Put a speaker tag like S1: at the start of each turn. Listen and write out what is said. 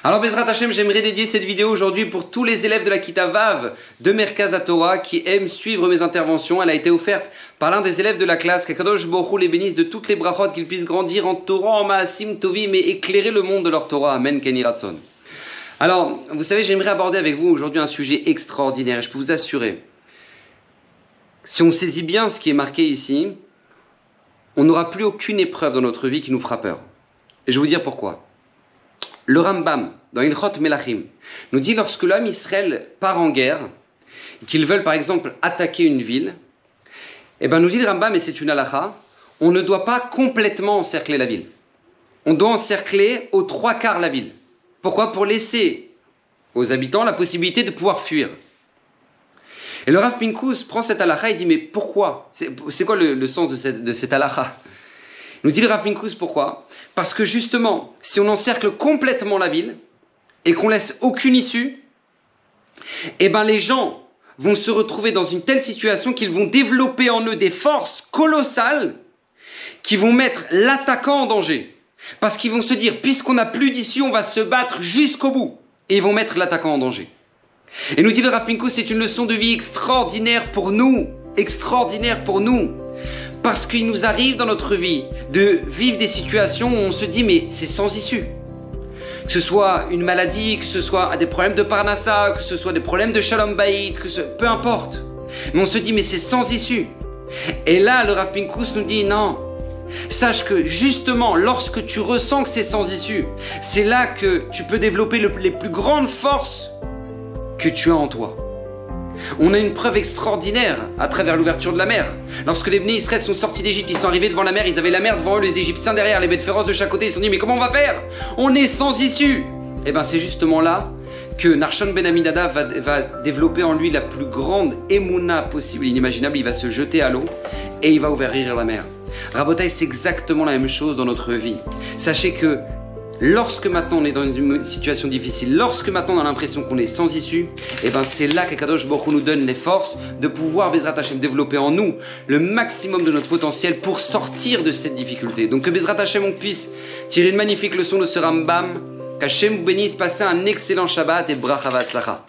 S1: Alors Bezrat Hashem, j'aimerais dédier cette vidéo aujourd'hui pour tous les élèves de la Kita Vav de Merkaz HaTorah qui aiment suivre mes interventions. Elle a été offerte par l'un des élèves de la classe. Qu'Akadosh Baruch Hu les bénisse de toutes les brachot, qu'ils puissent grandir en Torah, en Maasim Tovim et éclairer le monde de leur Torah. Amen, Ken Yirah Ratzon. Alors, vous savez, j'aimerais aborder avec vous aujourd'hui un sujet extraordinaire. Je peux vous assurer, si on saisit bien ce qui est marqué ici, on n'aura plus aucune épreuve dans notre vie qui nous fera peur. Et je vais vous dire pourquoi. Le Rambam, dans Ilchot Melachim, nous dit lorsque l'homme Israël part en guerre, qu'ils veulent par exemple attaquer une ville, nous dit le Rambam, et c'est une halakha, on ne doit pas complètement encercler la ville. On doit encercler aux 3/4 la ville. Pourquoi? Pour laisser aux habitants la possibilité de pouvoir fuir. Et le Rav Pinkus prend cette halakha et dit, mais pourquoi? C'est quoi le sens de cette halakha? Nous dit le Rav Pinkus pourquoi? Parce que justement, si on encercle complètement la ville et qu'on laisse aucune issue, les gens vont se retrouver dans une telle situation qu'ils vont développer en eux des forces colossales qui vont mettre l'attaquant en danger. Parce qu'ils vont se dire, puisqu'on n'a plus d'issue, on va se battre jusqu'au bout. Et ils vont mettre l'attaquant en danger. Et nous dit le Rav Pinkus, c'est une leçon de vie extraordinaire pour nous. Extraordinaire pour nous. Parce qu'il nous arrive dans notre vie de vivre des situations où on se dit mais c'est sans issue. Que ce soit une maladie, que ce soit des problèmes de parnassa, que ce soit des problèmes de shalom bayit, peu importe. Mais on se dit mais c'est sans issue. Et là le Rav Pinkus nous dit non. Sache que justement lorsque tu ressens que c'est sans issue, c'est là que tu peux développer les plus grandes forces que tu as en toi. On a une preuve extraordinaire à travers l'ouverture de la mer. Lorsque les Bnei Israël sont sortis d'Égypte, ils sont arrivés devant la mer, ils avaient la mer devant eux, les Égyptiens derrière, les bêtes féroces de chaque côté, ils se sont dit mais comment on va faire? On est sans issue. C'est justement là que Nachshon ben Aminadab va développer en lui la plus grande émouna possible, inimaginable. Il va se jeter à l'eau et il va ouvrir la mer. Rabotai, c'est exactement la même chose dans notre vie. Sachez que lorsque maintenant on est dans une situation difficile, lorsque maintenant on a l'impression qu'on est sans issue, c'est là qu'Akadosh Baruch Hu nous donne les forces de pouvoir, Bezrat Hashem, développer en nous le maximum de notre potentiel pour sortir de cette difficulté. Donc que Bezrat Hashem on puisse tirer une magnifique leçon de ce Rambam, qu'Hashem vous bénisse, passez un excellent Shabbat et bracha v'atzlacha.